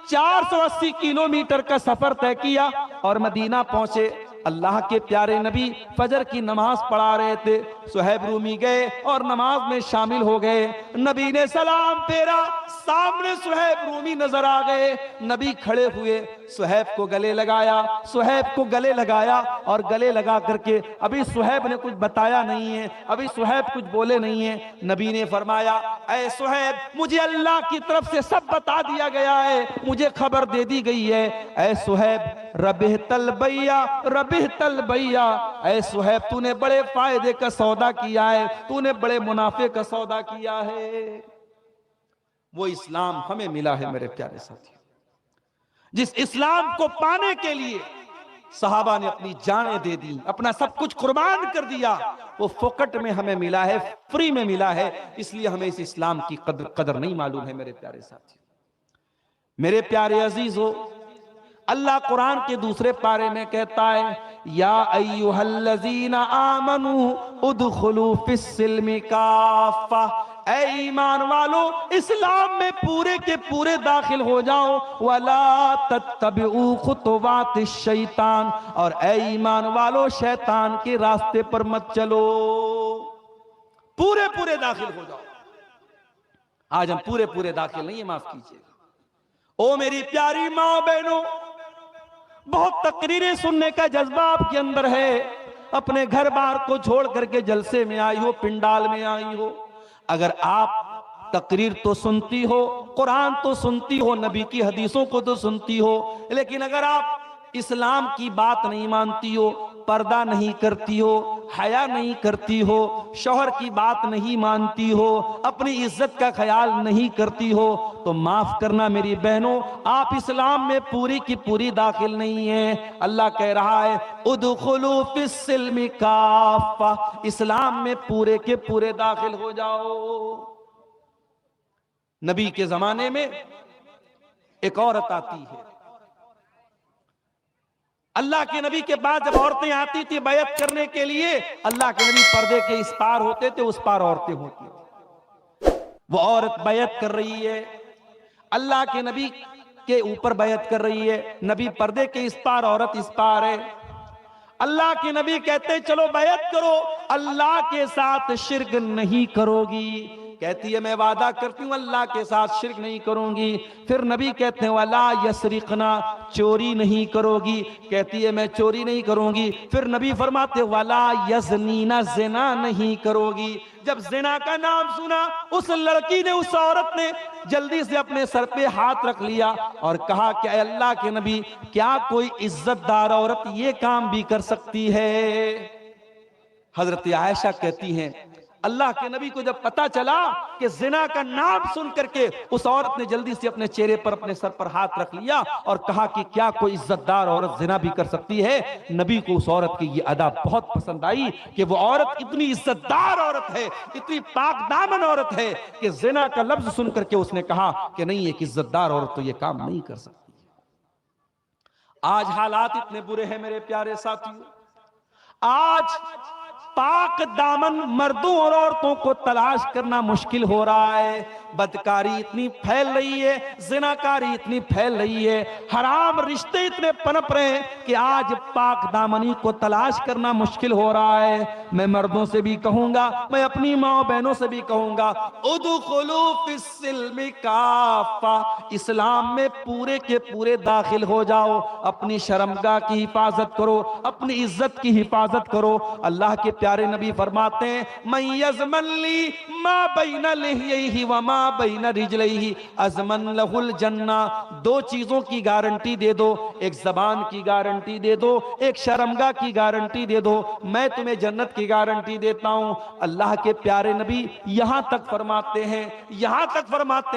480 किलोमीटर का सफर तय किया और मदीना पहुंचे। अल्लाह के प्यारे नबी फजर की नमाज पढ़ा रहे थे। सुहैब रूमी गए और नमाज में शामिल हो गए। नबी ने सलाम फेरा, सामने सुहैब रूमी नजर आ गए। नबी खड़े हुए, सुहैब को गले लगाया, सुहैब को गले लगाया और गले लगा करके अभी सुहैब ने कुछ बताया नहीं है, अभी सुहैब कुछ बोले नहीं है। नबी ने फरमाया, ऐ सुहैब मुझे अल्लाह की तरफ से सब बता दिया गया है, मुझे खबर दे दी गई है। ऐ सुहैब रबिह तलबैया रबिह तलबैया, ऐ सुहैब तूने बड़े फायदे का सौदा किया है, तूने बड़े मुनाफे का सौदा किया है। वो इस्लाम हमें मिला है मेरे प्यारे साथी, जिस इस्लाम को पाने के लिए सहाबा ने अपनी जानें दे दी, अपना सब कुछ कुर्बान कर दिया। वो फोकट में हमें मिला है, फ्री में मिला है, इसलिए हमें इस इस्लाम की कदर नहीं मालूम है। मेरे प्यारे साथी, मेरे प्यारे अजीजों, अल्लाह कुरान के दूसरे पारे में कहता है, या अय्युहल्लज़ीना आमनू उदखुलू फिस्सिल्मि काफ़ा, ऐ ईमान वालो इस्लाम में पूरे के पूरे दाखिल हो जाओ। वला तत्तबिउ खुतुवातिश शैतान, और ऐ ईमान वालो शैतान के रास्ते पर मत चलो, पूरे पूरे दाखिल हो जाओ। आज हम पूरे पूरे दाखिल नहीं है, माफ कीजिएगा। ओ मेरी प्यारी माँ बहनों, बहुत तकरीरें सुनने का जज्बा आपके अंदर है, अपने घर बार को छोड़ करके जलसे में आई हो, पिंडाल में आई हो। अगर आप तकरीर तो सुनती हो, कुरान तो सुनती हो, नबी की हदीसों को तो सुनती हो, लेकिन अगर आप इस्लाम की बात नहीं मानती हो, पर्दा नहीं करती हो, हया नहीं करती हो, शौहर की बात नहीं मानती हो, अपनी इज्जत का ख्याल नहीं करती हो, तो माफ करना मेरी बहनों, आप इस्लाम में पूरी की पूरी दाखिल नहीं है। अल्लाह कह रहा है, उदखुलू फिस्सिल्मि काफ़ा, इस्लाम में पूरे के पूरे दाखिल हो जाओ। नबी के जमाने में एक औरत आती है, अल्लाह के नबी के बाद जब औरतें आती थी बैत करने के लिए, अल्लाह के नबी पर्दे के इस पार होते थे, उस पार औरतें होती थी। वो औरत बैत कर रही है, अल्लाह के नबी के ऊपर बैत कर रही है, नबी पर्दे के इस पार, औरत इस पार है। अल्लाह के नबी कहते चलो बैत करो, अल्लाह के साथ शिर्क नहीं करोगी। कहती है मैं वादा करती हूँ अल्लाह के साथ शिर्क नहीं करूंगी। फिर नबी कहते हैं वला यसरिकना, चोरी नहीं करोगी। कहती है मैं चोरी नहीं करूंगी। फिर नबी फरमाते वला यज़नीना, ज़िना नहीं करोगी। जब ज़िना का नाम सुना, उस लड़की ने, उस औरत ने जल्दी से अपने सर पे हाथ रख लिया और कहा कि अल्लाह के नबी, क्या कोई इज्जतदार औरत ये काम भी कर सकती है? हजरत आयशा कहती हैं अल्लाह के नबी को जब पता चला कि जिना का नाम सुन करके उस औरत ने जल्दी से अपने चेहरे पर, अपने सर पर हाथ रख लिया और कहा कि क्या कोई इज्जतदार औरत जिना भी कर सकती है? नबी को उस औरत की ये अदा बहुत पसंद आई कि वो औरत इतनी इज्जतदार औरत है, इतनी पाक दामन औरत है कि जिना का लफ्ज सुन करके उसने कहा कि नहीं, एक इज्जतदार औरत तो ये काम नहीं कर सकती। आज हालात इतने बुरे हैं मेरे प्यारे साथियों, आज पाक दामन मर्दों और औरतों को तलाश करना मुश्किल हो रहा है। बदकारी इतनी फैल रही है, जिनाकारी इतनी फैल रही है, हराम रिश्ते इतने पनप रहे हैं कि आज पाक दामनी को तलाश करना मुश्किल हो रहा है। मैं मर्दों से भी कहूंगा, मैं अपनी माँ बहनों से भी कहूंगा, उदखुलू फिस्सिल्मि काफ़ा, इस्लाम में पूरे के पूरे दाखिल हो जाओ। अपनी शर्मगाह की हिफाजत करो, अपनी इज्जत की हिफाजत करो। अल्लाह के प्यारे नबी फरमाते हैं मैं यज़मन ली मा बैन लिह्यैहि व मा बैन रिजलैहि अज़मन लहुल जन्ना। दो चीजों की गारंटी दे दो, एक जबान की गारंटी दे दो, एक शर्मगाह की गारंटी दे दो, मैं तुम्हें जन्नत की गारंटी देता हूं। अल्लाह के प्यारे नबी यहां तक फरमाते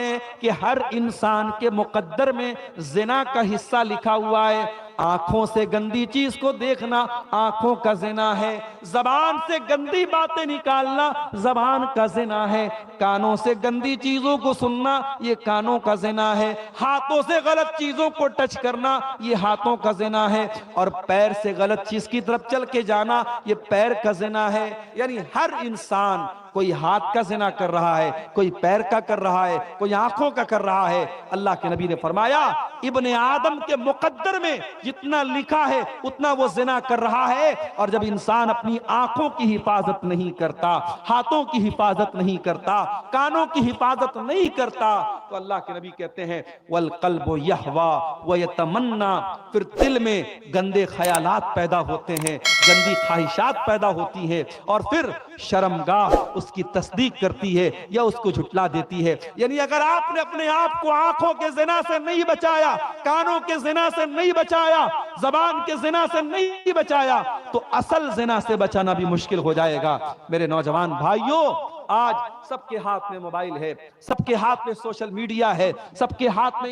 हैं कि हर इंसान के मुकद्दर में जिना का हिस्सा लिखा हुआ है। आंखों से गंदी चीज को देखना आंखों का जिना है, जबान से गंदी बातें निकालना जबान का जिना है, कानों से गंदी चीजों को सुनना ये कानों का जिना है, हाथों से गलत चीजों को टच करना ये हाथों का जिना है, और पैर से गलत चीज की तरफ चल के जाना ये पैर का जिना है। यानी हर इंसान, कोई हाथ का जिना कर रहा है, कोई पैर का कर रहा है, कोई आंखों का कर रहा है। अल्लाह के नबी ने फरमाया इब्ने आदम के मुकद्दर में जितना लिखा है उतना वो जिना कर रहा है। और जब इंसान अपनी आंखों की हिफाजत नहीं करता, हाथों की हिफाजत नहीं करता, कानों की हिफाजत नहीं करता, तो अल्लाह के नबी कहते हैं वल क़ल्बु यहवा व यतमन्ना, फिर दिल में गंदे ख्यालात पैदा होते हैं, गंदी ख्वाहिशात पैदा होती है, और फिर शर्मगाह उसकी तस्दीक करती है या उसको झुटला देती है। यानी अगर आपने अपने आप को आंखों के जिना से नहीं बचाया, कानों के जिना से नहीं बचाया, जबान के जिना से नहीं बचाया, तो असल जिना से बचाना भी मुश्किल हो जाएगा। मेरे नौजवान भाइयों, आज सबके हाथ में मोबाइल है, सबके हाथ में सोशल मीडिया है, सबके हाथ में